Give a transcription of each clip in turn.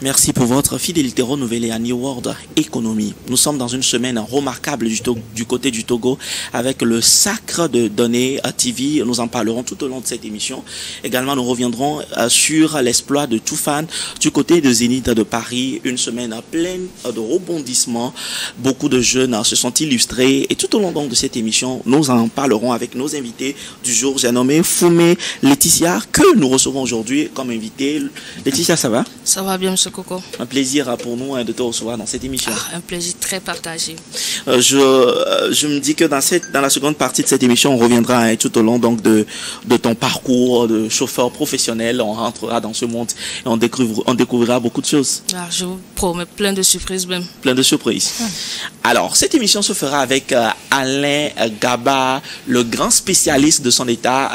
Merci pour votre fidélité renouvelée à New World Economy. Nous sommes dans une semaine remarquable du côté du Togo avec le sacre de données TV. Nous en parlerons tout au long de cette émission. Également, nous reviendrons sur l'exploit de Toufan du côté de Zénith de Paris. Une semaine pleine de rebondissements. Beaucoup de jeunes se sont illustrés et tout au long donc de cette émission, nous en parlerons avec nos invités du jour. J'ai nommé Foumé Laetitia que nous recevons aujourd'hui comme invité. Laetitia, ça va? Ça va bien, M. Coco. Un plaisir pour nous de te recevoir dans cette émission. Un plaisir très partagé. Je me dis que dans la seconde partie de cette émission, on reviendra tout au long donc de ton parcours de chauffeur professionnel. On rentrera dans ce monde et on découvrira beaucoup de choses. Je vous promets plein de surprises même. Plein de surprises. Alors, cette émission se fera avec Alain Gaba, le grand spécialiste de son état.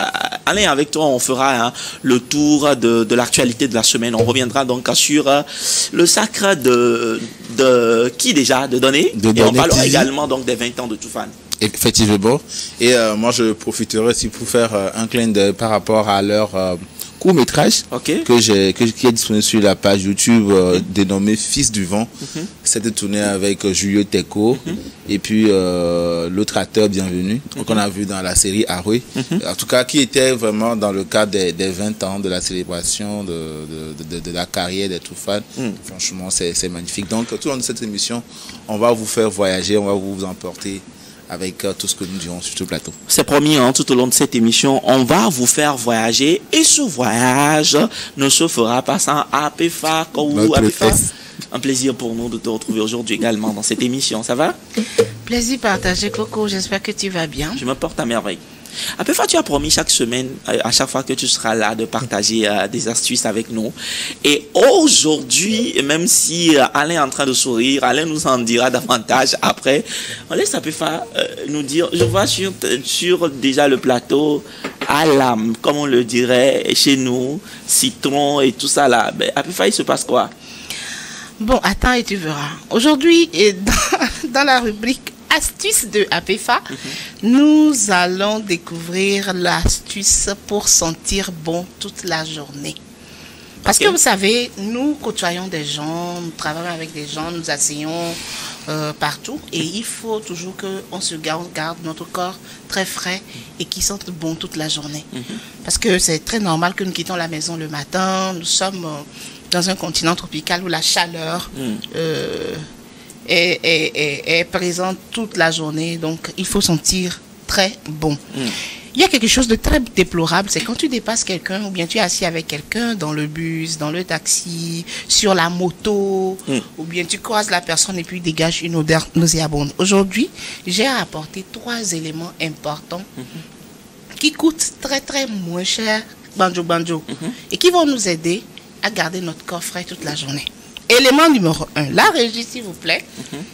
Alain, avec toi, on fera le tour de l'actualité de la semaine. On reviendra donc sur le sacre de qui déjà? De données. Et on parlera également donc des 20 ans de Toufan. Effectivement. Et moi, je profiterai aussi pour faire un clin d'œil par rapport à leur court-métrage qui est disponible sur la page YouTube dénommé Fils du vent. C'était tourné avec Julio Teco et puis l'autre acteur bienvenu qu'on a vu dans la série Aroué. En tout cas, qui était vraiment dans le cadre des 20 ans de la célébration de la carrière des Toufan. Franchement, c'est magnifique. Donc, tout au long de cette émission, on va vous faire voyager, on va vous emporter avec tout ce que nous dirons sur ce plateau. C'est promis, tout au long de cette émission, on va vous faire voyager et ce voyage ne se fera pas sans Apefa. Un plaisir pour nous de te retrouver aujourd'hui également dans cette émission. Ça va? Plaisir partagé, Coco. J'espère que tu vas bien. Je me porte à merveille. Apefa, tu as promis chaque semaine, à chaque fois que tu seras là, de partager des astuces avec nous. Et aujourd'hui, même si Alain est en train de sourire, Alain nous en dira davantage après. On laisse Apefa nous dire. Je vois sur déjà le plateau, à l'âme, comme on le dirait chez nous, citron et tout ça là. Apefa, il se passe quoi? Bon, attends et tu verras. Aujourd'hui, dans la rubrique astuce de Apefa, nous allons découvrir l'astuce pour sentir bon toute la journée. Parce que vous savez, nous côtoyons des gens, nous travaillons avec des gens, nous asseyons partout et il faut toujours qu'on se garde notre corps très frais et qui sente bon toute la journée. Parce que c'est très normal que nous quittons la maison le matin, nous sommes dans un continent tropical où la chaleur est présente toute la journée, donc il faut sentir très bon. Il y a quelque chose de très déplorable, c'est quand tu dépasses quelqu'un ou bien tu es assis avec quelqu'un dans le bus, dans le taxi, sur la moto, ou bien tu croises la personne et puis dégage une odeur nauséabonde. Aujourd'hui, j'ai apporté 3 éléments importants qui coûtent très très moins cher, banjo, et qui vont nous aider à garder notre corps frais toute la journée. Élément numéro 1, la régie s'il vous plaît,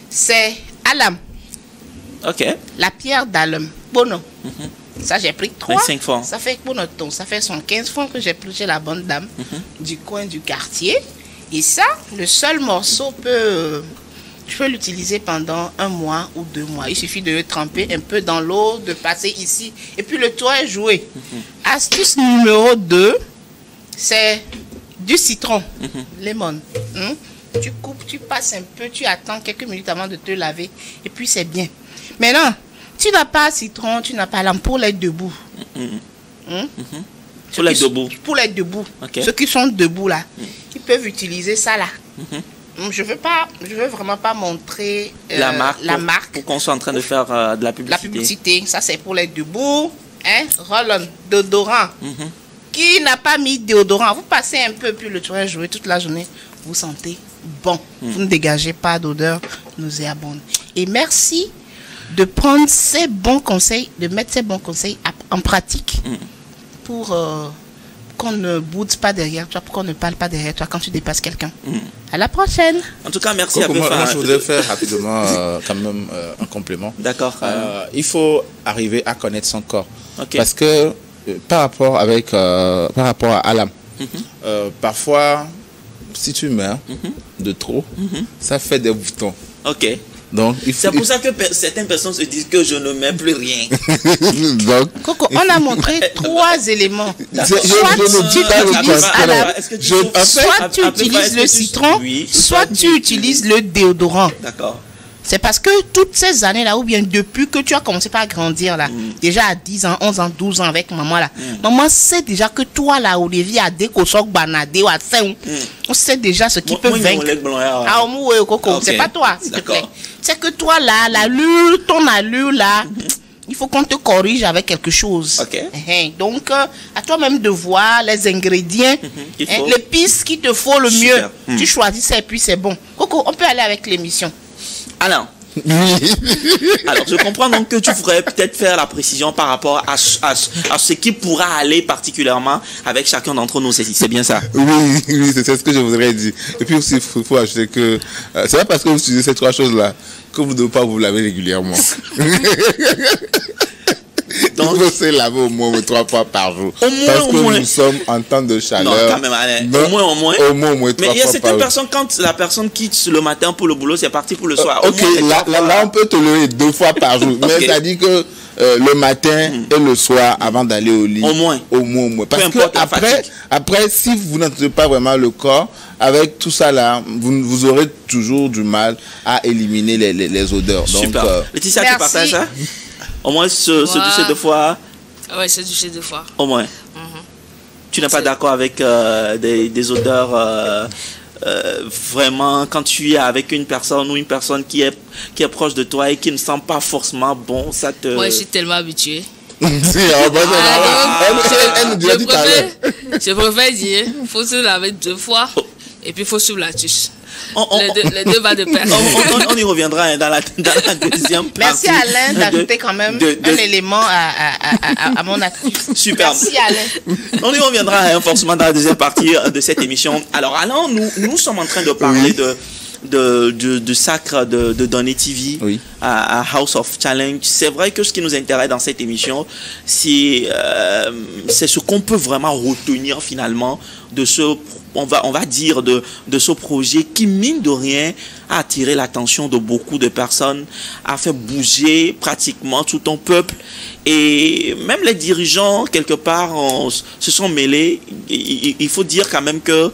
c'est Alam. La pierre d'Alam. Bono. Ça j'ai pris 3. 25 francs. Ça fait bonoton. Ça fait 115 francs que j'ai pris chez la bonne dame du coin du quartier. Et ça, le seul morceau tu peux l'utiliser pendant 1 mois ou 2 mois. Il suffit de le tremper un peu dans l'eau, de passer ici. Et puis le toit est joué. Astuce numéro 2, c'est du citron, lemon. Tu coupes, tu passes un peu, tu attends quelques minutes avant de te laver et puis c'est bien. Maintenant, tu n'as pas citron, tu n'as pas l'âme pour l'être debout. Pour l'être debout. Pour l'être debout. Ceux qui sont debout là, ils peuvent utiliser ça là. Je veux vraiment pas montrer la marque pour qu'on soit en train de faire de la publicité. La publicité, ça c'est pour l'être debout. Roll-on, déodorant. Qui n'a pas mis déodorant, vous passez un peu puis le toit est joué toute la journée, vous sentez bon. Vous ne dégagez pas d'odeur nauséabonde. Et merci de prendre ces bons conseils, de mettre ces bons conseils en pratique pour qu'on ne boude pas derrière toi, pour qu'on ne parle pas derrière toi quand tu dépasses quelqu'un. À la prochaine. En tout cas, merci à moi, je voudrais faire rapidement quand même un complément. D'accord. Il faut arriver à connaître son corps. Parce que par rapport à Alam, parfois, si tu meurs de trop, ça fait des boutons. Donc, c'est pour ça que certaines personnes se disent que je ne mets plus rien. Donc, Coco, on a montré 3 éléments. Soit tu utilises le citron, soit tu utilises le déodorant. D'accord. C'est parce que toutes ces années-là, ou bien depuis que tu as commencé par grandir là, déjà à 10 ans, 11 ans, 12 ans avec maman là, maman sait déjà que toi là, Olivier, à Décosok, Banadé, ou à Saint, on sait déjà ce qui peut vaincre. Ah, Coco, c'est pas toi, s'il te plaît. C'est que toi là, l'allure, ton allure là, il faut qu'on te corrige avec quelque chose. Donc, à toi-même de voir les ingrédients, les pistes qu'il te faut le mieux. Tu choisis ça et puis c'est bon. Coco, on peut aller avec l'émission. Alors, je comprends donc que tu pourrais peut-être faire la précision par rapport à ce qui pourra aller particulièrement avec chacun d'entre nous. C'est bien ça? Oui, c'est ce que je voudrais dire. Et puis aussi, il faut ajouter que c'est pas parce que vous utilisez ces 3 choses-là que vous ne devez pas vous laver régulièrement. Donc, il faut se laver au moins 3 fois par jour. Parce que nous sommes en temps de chaleur. Non, quand même, allez. Au moins 3 fois par jour. Mais il y a certaines personnes, quand la personne quitte le matin pour le boulot, c'est parti pour le soir. Ok, là, on peut te lever 2 fois par jour. Mais ça dit que le matin et le soir, avant d'aller au lit. Au moins. Parce que après, si vous n'entendez pas vraiment le corps, avec tout ça là, vous aurez toujours du mal à éliminer les odeurs. Super. Donc, Laetitia, tu partages ça? Au moins se doucher 2 fois. Oui, se doucher 2 fois. Au moins. Tu n'es pas d'accord avec des odeurs vraiment quand tu es avec une personne ou une personne qui est proche de toi et qui ne sent pas forcément bon, ça te... Moi, je suis tellement habituée. Elle nous dit tout à l'heure. Je préfère dire, il faut se laver 2 fois et puis il faut suivre la tuche. Les deux va de pair. On y reviendra dans la deuxième partie. Merci Alain d'ajouter quand même un élément à mon actif. Super. Merci Alain. On y reviendra forcément dans la deuxième partie de cette émission. Alors Alain, nous sommes en train de parler de Sacre de Donné TV à House of Challenge. C'est vrai que ce qui nous intéresse dans cette émission, c'est ce qu'on peut vraiment retenir finalement de ce, on va dire de ce projet qui, mine de rien, a attiré l'attention de beaucoup de personnes, a fait bouger pratiquement tout un peuple, et même les dirigeants quelque part se sont mêlés. Il faut dire quand même que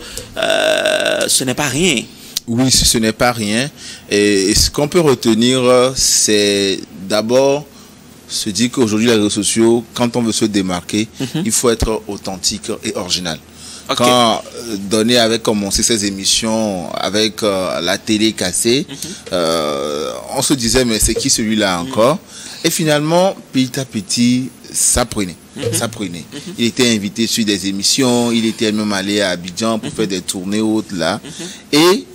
ce n'est pas rien. Oui, ce n'est pas rien. Et ce qu'on peut retenir, c'est d'abord se dire qu'aujourd'hui, les réseaux sociaux, quand on veut se démarquer, il faut être authentique et original. Quand Donné avait commencé ses émissions avec la télé cassée, on se disait, mais c'est qui celui-là encore? Et finalement, petit à petit, ça prenait. Ça prenait. Il était invité sur des émissions, il était même allé à Abidjan pour faire des tournées hautes là. Et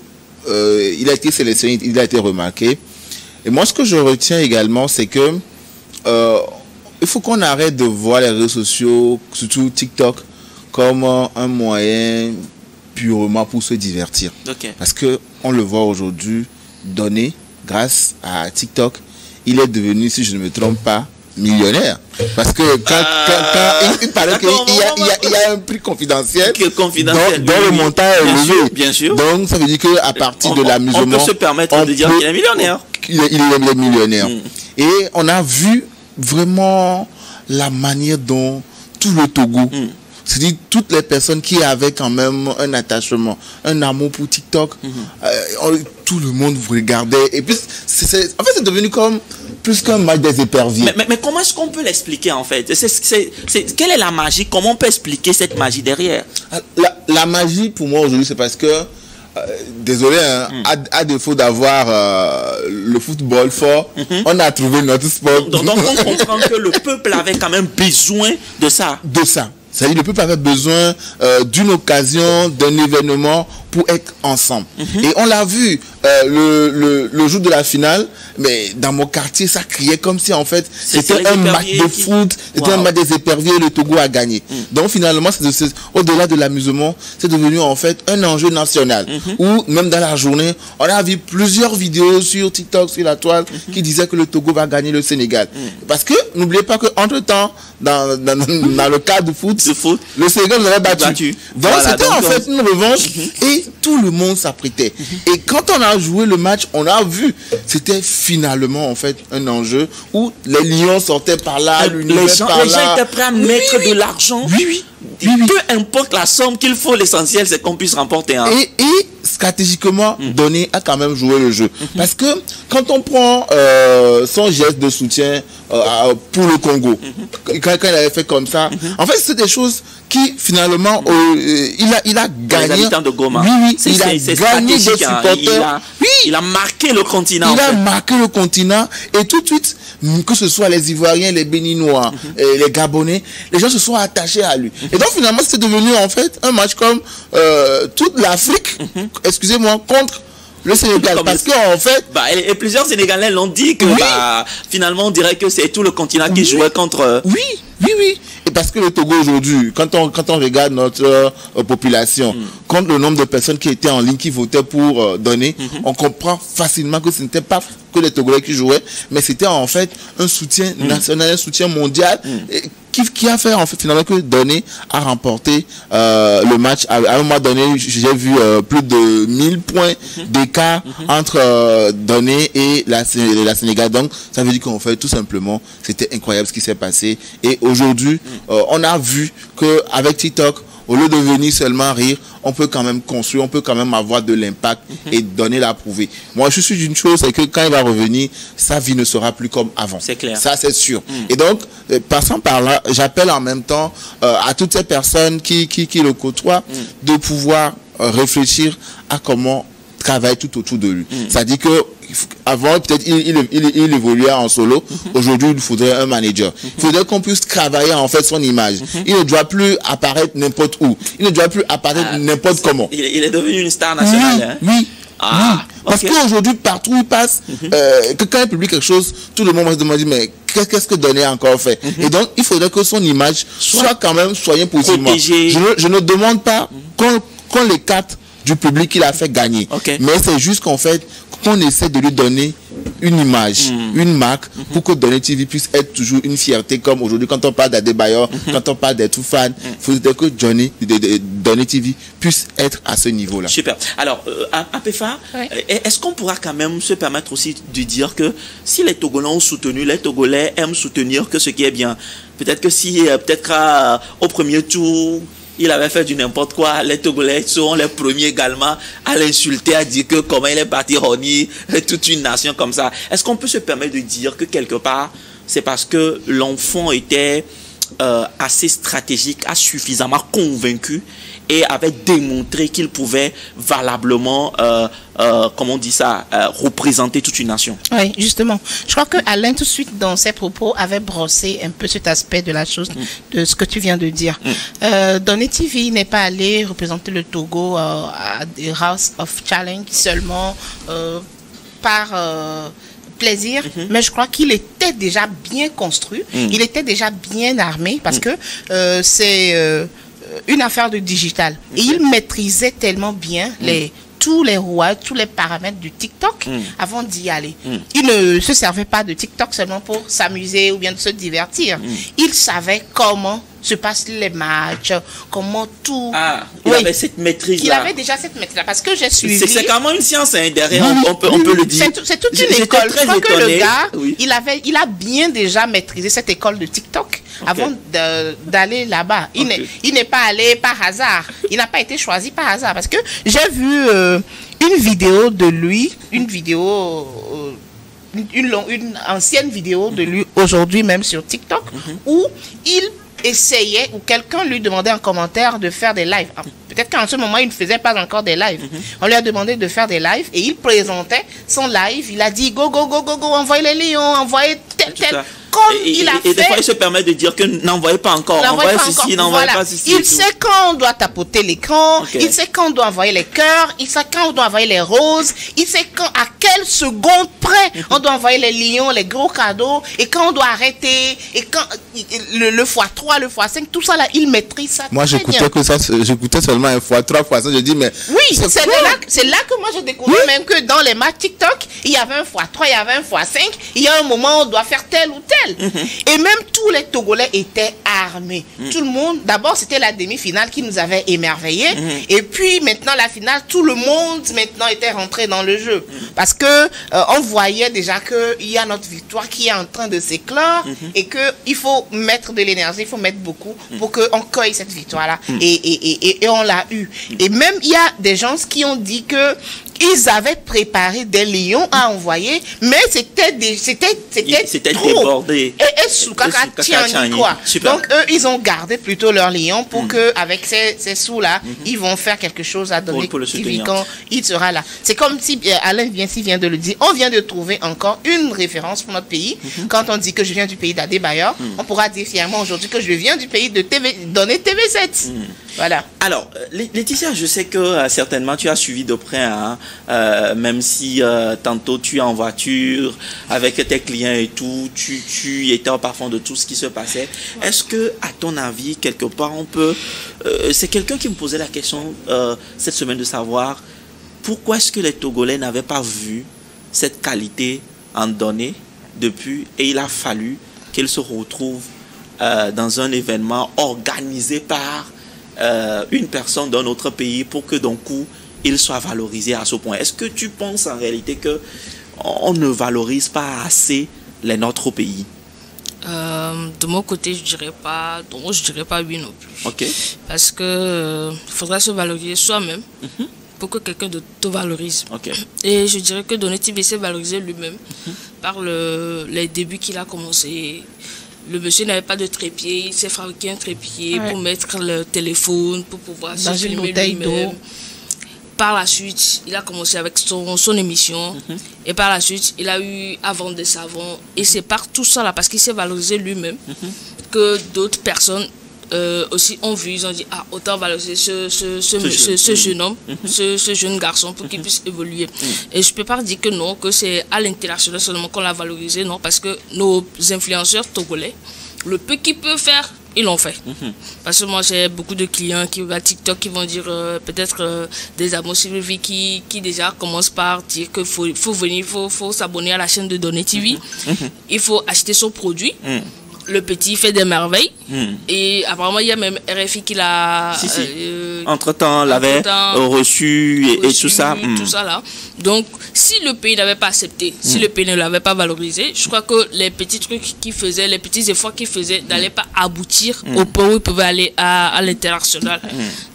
il a été sélectionné, il a été remarqué. Et moi, ce que je retiens également, c'est que il faut qu'on arrête de voir les réseaux sociaux, surtout TikTok, comme un moyen purement pour se divertir. Parce que on le voit aujourd'hui, Donné, grâce à TikTok, il est devenu, si je ne me trompe pas, millionnaire. Parce que quand il paraît qu'il y a un prix confidentiel, dont le montant est élevé. Bien sûr. Donc ça veut dire qu'à partir de l'amusement, on peut se permettre de dire qu'il est millionnaire. Il est millionnaire. Et on a vu vraiment la manière dont tout le Togo, c'est-à-dire toutes les personnes qui avaient quand même un attachement, un amour pour TikTok, tout le monde vous regardait. Et puis, en fait, c'est devenu comme plus qu'un match des éperviers. Mais comment est-ce qu'on peut l'expliquer en fait? Quelle est la magie? Comment on peut expliquer cette magie derrière? La magie, pour moi, aujourd'hui, c'est parce que, désolé, à défaut d'avoir le football fort, on a trouvé notre sport. Donc on comprend que le peuple avait quand même besoin de ça. C'est-à-dire le peuple avait besoin d'une occasion, d'un événement pour être ensemble. Et on l'a vu le jour de la finale, mais dans mon quartier, ça criait comme si en fait c'était un match de foot, c'était un match des éperviers et le Togo a gagné. Donc finalement, au-delà de l'amusement, c'est devenu en fait un enjeu national. Où même dans la journée, on a vu plusieurs vidéos sur TikTok, sur la toile, qui disaient que le Togo va gagner le Sénégal. Parce que n'oubliez pas qu'entre-temps, dans le cadre du foot, le Sénégal nous avait battu. Donc c'était en fait une revanche. Et tout le monde s'apprêtait. Et quand on a joué le match, on a vu, c'était finalement en fait un enjeu où les lions sortaient par là, les gens étaient prêts à mettre de l'argent. Peu importe la somme qu'il faut, l'essentiel c'est qu'on puisse remporter. Et stratégiquement, Donné a quand même joué le jeu. Parce que quand on prend son geste de soutien pour le Congo, quand il avait fait comme ça, en fait c'est des choses qui finalement il a gagné. Les habitants de Goma. Il a gagné des supporters. Il a marqué le continent. Il a marqué le continent et tout de suite, que ce soit les Ivoiriens, les Béninois, les Gabonais, les gens se sont attachés à lui. Et donc finalement c'est devenu en fait un match comme toute l'Afrique, excusez-moi, contre le Sénégal. Parce qu'en fait... et plusieurs Sénégalais l'ont dit que finalement on dirait que c'est tout le continent qui jouait contre... Oui. Et parce que le Togo aujourd'hui, quand on regarde notre population, contre le nombre de personnes qui étaient en ligne, qui votaient pour Donné, on comprend facilement que ce n'était pas que les Togolais qui jouaient, mais c'était en fait un soutien national, un soutien mondial, qui a fait en fait finalement que Donné a remporté le match. À un moment donné, j'ai vu plus de 1000 points d'écart entre Donné et la Sénégal. Donc ça veut dire qu'en fait tout simplement c'était incroyable ce qui s'est passé. Et aujourd'hui on a vu que avec TikTok, au lieu de venir seulement rire, on peut quand même construire, on peut quand même avoir de l'impact et Donné l'a prouvé. Moi, je suis d'une chose, c'est que quand il va revenir, sa vie ne sera plus comme avant. C'est clair. Ça, c'est sûr. Et donc, passant par là, j'appelle en même temps à toutes ces personnes qui le côtoient de pouvoir réfléchir à comment travailler tout autour de lui. C'est-à-dire que avant, peut-être, il évoluait en solo. Aujourd'hui, il faudrait un manager. Il faudrait qu'on puisse travailler, en fait, son image. Il ne doit plus apparaître n'importe où. Il ne doit plus apparaître n'importe comment. Il est devenu une star nationale. Oui. Parce qu'aujourd'hui, partout où il passe, que quand il publie quelque chose, tout le monde va se demander, mais qu'est-ce que Donné a encore fait? Et donc, il faudrait que son image soit quand même soignée positivement. Je ne demande pas qu'on l'écarte du public qu'il a fait gagner. Mais c'est juste qu'en fait, qu'on essaie de lui donner une image, une marque, pour que Donné TV puisse être toujours une fierté, comme aujourd'hui quand on parle d'Adebayor, quand on parle d'Etoufan, il faudrait que Donné TV puisse être à ce niveau-là. Super. Alors, Apéfa, est-ce qu'on pourra quand même se permettre aussi de dire que si les Togolais ont soutenu, les Togolais aiment soutenir que ce qui est bien, peut-être que si, au premier tour, il avait fait du n'importe quoi, les Togolais seront les premiers également à l'insulter, à dire que comment il est parti renier toute une nation comme ça. Est-ce qu'on peut se permettre de dire que quelque part, c'est parce que l'enfant était assez stratégique, a suffisamment convaincu et avait démontré qu'il pouvait valablement, comment on dit ça, représenter toute une nation? Oui, justement. Je crois que Alain, tout de suite, dans ses propos, avait brossé un peu cet aspect de la chose, de ce que tu viens de dire. Donné TV n'est pas allé représenter le Togo à des House of Challenge seulement par... plaisir, mais je crois qu'il était déjà bien construit, il était déjà bien armé parce que c'est une affaire de digital. Et il maîtrisait tellement bien tous les rouages, tous les paramètres du TikTok avant d'y aller. Il ne se servait pas de TikTok seulement pour s'amuser ou bien de se divertir. Il savait comment se passent les matchs, comment tout... Il avait cette maîtrise-là. Il avait déjà cette maîtrise-là, parce que j'ai suivi... C'est quand même une science, hein, derrière, on peut le dire. C'est toute une école. Je crois que le gars, il a bien déjà maîtrisé cette école de TikTok avant d'aller là-bas. Il n'est pas allé par hasard. Il n'a pas été choisi par hasard, parce que j'ai vu une vidéo de lui, une ancienne vidéo de lui aujourd'hui même sur TikTok, où il essayait, ou quelqu'un lui demandait en commentaire de faire des lives. Peut-être qu'en ce moment, il ne faisait pas encore des lives. On lui a demandé de faire des lives et il présentait son live. Il a dit go, envoyez les lions, envoyez tel. Et des fois, il se permet de dire que n'envoyez pas encore. Envoyez ceci, n'envoyez pas ceci. Il sait quand on doit tapoter l'écran, il sait quand on doit envoyer les cœurs, il sait quand on doit envoyer les roses, il sait à quelle seconde près on doit envoyer les lions, les gros cadeaux, et quand on doit arrêter, et quand le x3, le x5, tout ça là, il maîtrise ça. Moi, j'écoutais seulement un x3, x5, je dis, mais... Oui, c'est là que moi j'ai découvert même que dans les matchs TikTok, il y avait un x3, il y avait un x5, il y a un moment où on doit faire tel ou tel. finale. Et même tous les Togolais étaient armés. Tout le monde, d'abord c'était la demi-finale qui nous avait émerveillés. Et puis maintenant la finale, tout le monde maintenant était rentré dans le jeu. Parce que on voyait déjà qu'il y a notre victoire qui est en train de s'éclore et qu'il faut mettre de l'énergie, il faut mettre beaucoup pour qu'on cueille cette victoire-là. Et on l'a eu. Et même il y a des gens qui ont dit que ils avaient préparé des lions à envoyer, mais c'était trop. Débordé. Et Soukaka Tiani, quoi. Super. Donc, eux, ils ont gardé plutôt leurs lions pour que avec ces sous-là, ils vont faire quelque chose à donner pour le soutenir. quand il sera là. C'est comme si Alain vient de le dire. On vient de trouver encore une référence pour notre pays. Quand on dit que je viens du pays d'Adébayor, on pourra dire fièrement aujourd'hui que je viens du pays de donner TV7. Voilà. Alors, Laetitia, je sais que certainement tu as suivi de près, hein, même si tantôt tu es en voiture avec tes clients et tout, tu étais au parfum de tout ce qui se passait. Est-ce que, à ton avis, quelque part, on peut... c'est quelqu'un qui me posait la question cette semaine de savoir pourquoi est-ce que les Togolais n'avaient pas vu cette qualité en données depuis, et il a fallu qu'ils se retrouvent dans un événement organisé par une personne d'un autre pays pour que d'un coup il soit valorisé à ce point. Est-ce que tu penses en réalité que on ne valorise pas assez les nôtres pays? De mon côté, je dirais pas oui non plus. Ok. Parce que faudrait se valoriser soi-même pour que quelqu'un te valorise. Ok. Et je dirais que Donné TV s'est valorisé lui-même par les débuts qu'il a commencé. Le monsieur n'avait pas de trépied, il s'est fabriqué un trépied pour mettre le téléphone, pour pouvoir dans se filmer lui-même. Par la suite, il a commencé avec son émission. Et par la suite, il a eu à vendre des savons. Et c'est par tout ça là, parce qu'il s'est valorisé lui-même, que d'autres personnes aussi ont vu, ils ont dit, ah, autant valoriser ce jeune homme, ce jeune garçon pour qu'il puisse évoluer. Et je ne peux pas dire que non, que c'est à l'international seulement qu'on l'a valorisé, non, parce que nos influenceurs togolais, le peu qu'ils peuvent faire, ils l'ont fait. Parce que moi, j'ai beaucoup de clients qui à TikTok qui vont dire peut-être des amours Sylvie qui déjà commencent par dire qu'il faut venir, il faut s'abonner à la chaîne de Donné TV. Il faut acheter son produit. Le petit fait des merveilles. Et apparemment, il y a même RFI qui l'a... entre-temps, l'avait reçu et tout ça. Tout ça là. Donc, si le pays n'avait pas accepté, si le pays ne l'avait pas valorisé, je crois que les petits trucs qu'il faisait, les petits efforts qu'il faisait n'allaient pas aboutir au point où il pouvait aller à l'international.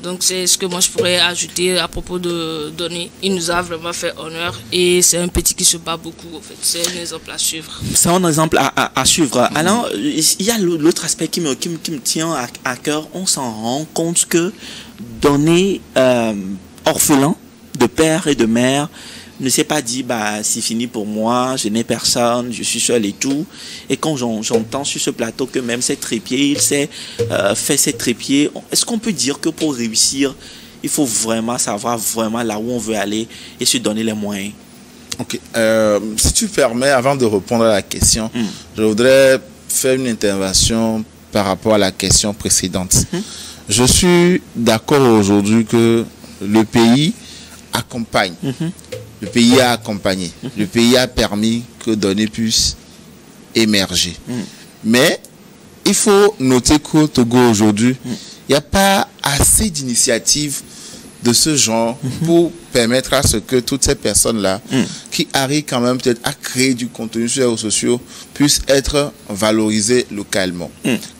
Donc, c'est ce que moi je pourrais ajouter à propos de Donné. Il nous a vraiment fait honneur et c'est un petit qui se bat beaucoup, en fait. C'est un exemple à suivre. C'est un exemple à suivre. Alors, il y a l'autre aspect qui me tient à cœur. On s'en rend compte que Donné orphelin de père et de mère ne s'est pas dit bah c'est fini pour moi, je n'ai personne, je suis seul et tout. Et quand j'entends sur ce plateau que même ses trépieds, il s'est fait ses trépieds, est-ce qu'on peut dire que pour réussir, il faut vraiment savoir vraiment là où on veut aller et se donner les moyens? Ok. Si tu permets, avant de répondre à la question, je voudrais faire une intervention par rapport à la question précédente. Je suis d'accord aujourd'hui que le pays accompagne. Le pays a accompagné. Le pays a permis que Donné puisse émerger. Mais il faut noter qu'au Togo aujourd'hui, il n'y a pas assez d'initiatives de ce genre pour permettre à ce que toutes ces personnes-là qui arrivent quand même peut-être à créer du contenu sur les réseaux sociaux puissent être valorisées localement.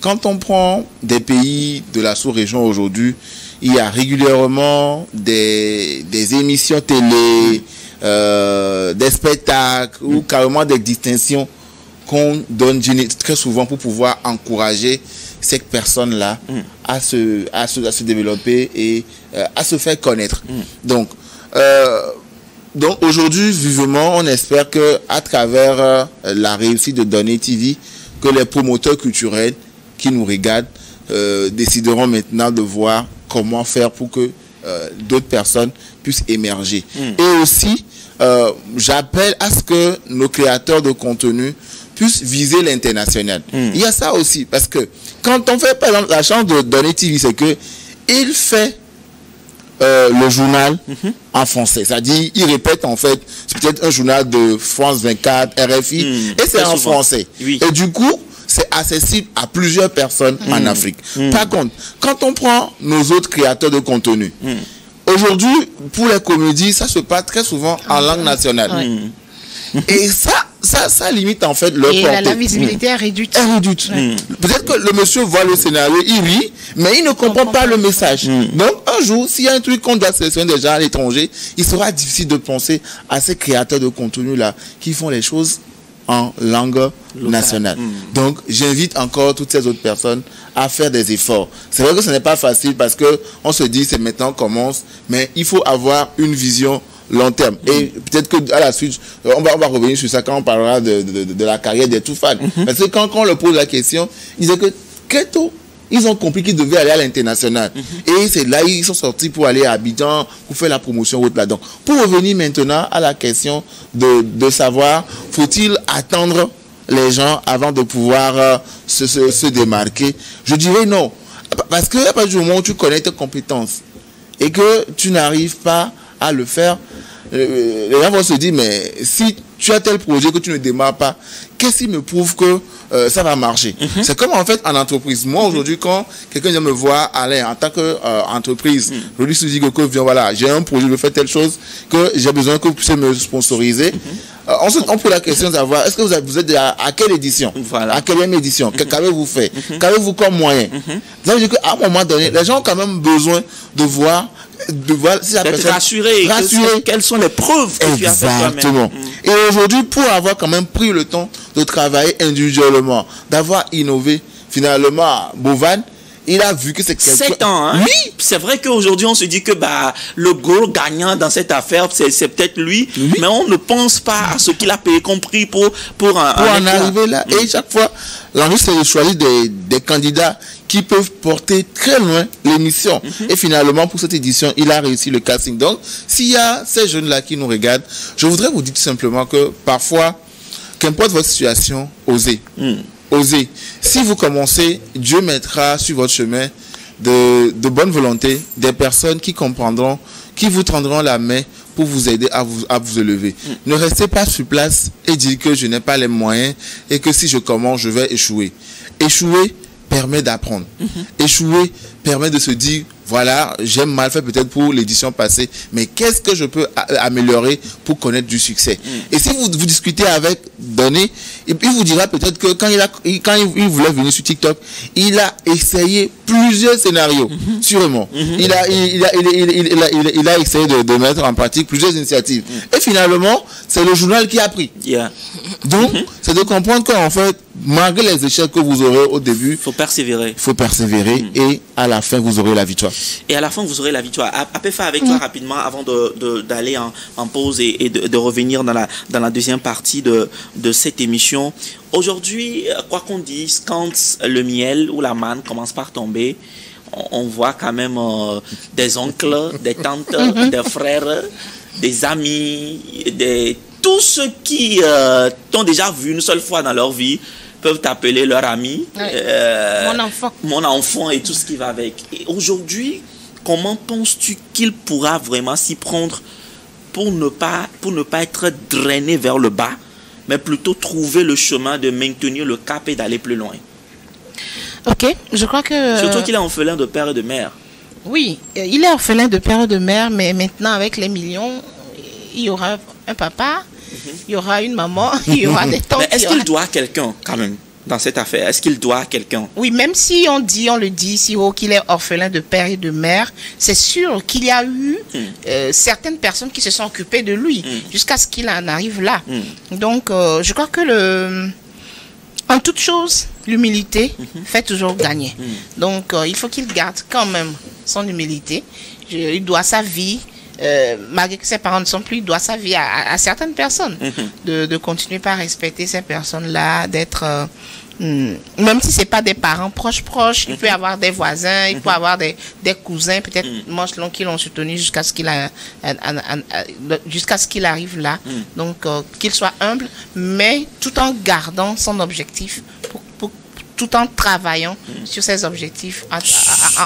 Quand on prend des pays de la sous-région aujourd'hui, il y a régulièrement des émissions télé, des spectacles ou carrément des distinctions qu'on donne très souvent pour pouvoir encourager cette personne-là à se développer et à se faire connaître. Donc aujourd'hui, vivement, on espère que à travers la réussite de Donné TV, que les promoteurs culturels qui nous regardent décideront maintenant de voir comment faire pour que d'autres personnes puissent émerger. Et aussi, j'appelle à ce que nos créateurs de contenu puissent viser l'international. Il y a ça aussi, parce que quand on fait par exemple la chance de Donné TV, c'est que il fait le journal en français. C'est-à-dire, il répète en fait, c'est peut-être un journal de France 24, RFI, et c'est en français. Oui. Et du coup, c'est accessible à plusieurs personnes en Afrique. Par contre, quand on prend nos autres créateurs de contenu, aujourd'hui, pour les comédies, ça se passe très souvent en langue nationale. Et ça limite en fait leur portée. La visibilité est réduite. Peut-être que le monsieur voit le scénario, il rit, mais il ne comprend pas le message. Donc un jour, s'il y a un truc qu'on doit sélectionner déjà à l'étranger, il sera difficile de penser à ces créateurs de contenu là qui font les choses en langue nationale. Donc j'invite encore toutes ces autres personnes à faire des efforts. C'est vrai que ce n'est pas facile parce que on se dit c'est maintenant qu'on commence, mais il faut avoir une vision long terme. Et peut-être que à la suite, on va revenir sur ça quand on parlera de la carrière des Toufan. Parce que quand on leur pose la question, ils disaient que très tôt, ils ont compris qu'ils devaient aller à l'international. Et c'est là ils sont sortis pour aller à Abidjan, pour faire la promotion autre là-dedans. Pour revenir maintenant à la question de savoir, faut-il attendre les gens avant de pouvoir se démarquer? Je dirais non. Parce que à partir du moment où tu connais tes compétences et que tu n'arrives pas à le faire, les gens vont se dire, mais si tu as tel projet que tu ne démarres pas, qu'est-ce qui me prouve que ça va marcher? C'est comme en fait en entreprise. Moi aujourd'hui, quand quelqu'un vient me voir, Alain, en tant qu'entreprise, je lui dis que viens, voilà, j'ai un projet, je veux faire telle chose, que j'ai besoin que vous puissiez me sponsoriser. On pose la question de savoir, est-ce que vous êtes à quelle édition? À quelle édition? Qu'avez-vous fait? Qu'avez-vous comme moyen? Ça veut dire qu'à un moment donné, les gens ont quand même besoin de voir si la personne rassuré. Quelles sont les preuves que tu as fait toi-même. Exactement. Et aujourd'hui, pour avoir quand même pris le temps de travailler individuellement, d'avoir innové, finalement, Bovan, il a vu que c'est quelqu'un... 7 ans, hein? Oui. C'est vrai qu'aujourd'hui, on se dit que le gros gagnant dans cette affaire, c'est peut-être lui, mais on ne pense pas à ce qu'il a payé comme prix pour en arriver là. Et chaque fois, l'enjeu, c'est de choisir des candidats qui peuvent porter très loin l'émission. Et finalement, pour cette édition, il a réussi le casting. Donc, s'il y a ces jeunes-là qui nous regardent, je voudrais vous dire tout simplement que parfois, qu'importe votre situation, osez. Osez. Si vous commencez, Dieu mettra sur votre chemin de bonne volonté des personnes qui comprendront, qui vous tendront la main pour vous aider à vous élever. Ne restez pas sur place et dire que je n'ai pas les moyens et que si je commence, je vais échouer. Échouer permet d'apprendre. Échouer permet de se dire, voilà, j'ai mal fait peut-être pour l'édition passée, mais qu'est-ce que je peux améliorer pour connaître du succès? Et si vous discutez avec Donné, il vous dira peut-être que quand il voulait venir sur TikTok, il a essayé plusieurs scénarios, sûrement. Il a essayé de mettre en pratique plusieurs initiatives. Et finalement, c'est le journal qui a pris. Donc, c'est de comprendre qu'en fait, malgré les échecs que vous aurez au début, faut persévérer. Et à la fin, vous aurez la victoire. Et à la fin, vous aurez la victoire. Apéfa, avec toi rapidement, avant d'aller en pause et de revenir dans la deuxième partie de cette émission. Aujourd'hui, quoi qu'on dise, quand le miel ou la manne commence par tomber, on voit quand même des oncles, des tantes, des frères, des amis, tous ceux qui t'ont déjà vu une seule fois dans leur vie peuvent t'appeler leur ami, mon enfant et tout ce qui va avec. Et aujourd'hui, comment penses-tu qu'il pourra vraiment s'y prendre pour ne pas être drainé vers le bas, mais plutôt trouver le chemin de maintenir le cap et d'aller plus loin? Ok, je crois que... Surtout qu'il est orphelin de père et de mère. Oui, il est orphelin de père et de mère, mais maintenant avec les millions, il y aura un papa, il y aura une maman, il y aura des tantes. Mais est-ce qu'il doit à quelqu'un quand même dans cette affaire? Est-ce qu'il doit à quelqu'un? Oui, même si on le dit si haut qu'il est orphelin de père et de mère, c'est sûr qu'il y a eu certaines personnes qui se sont occupées de lui jusqu'à ce qu'il en arrive là. Donc, je crois que en toute chose, l'humilité fait toujours gagner. Donc, il faut qu'il garde quand même son humilité. Il doit sa vie, malgré que ses parents ne sont plus, il doit sa vie à certaines personnes. De continuer par respecter ces personnes-là, d'être... même si ce n'est pas des parents proches, il peut y avoir des voisins, il peut y avoir des cousins, peut-être qui l'ont soutenu jusqu'à ce qu'il arrive là. Donc, qu'il soit humble, mais tout en gardant son objectif tout en travaillant sur ces objectifs,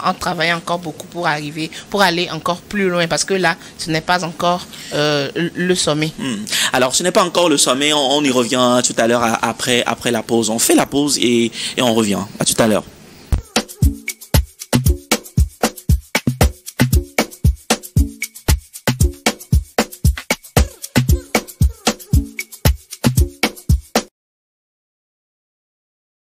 en travaillant encore beaucoup pour aller encore plus loin, parce que là, ce n'est pas encore le sommet. Alors, ce n'est pas encore le sommet, on y revient tout à l'heure après la pause. On fait la pause et on revient. À tout à l'heure.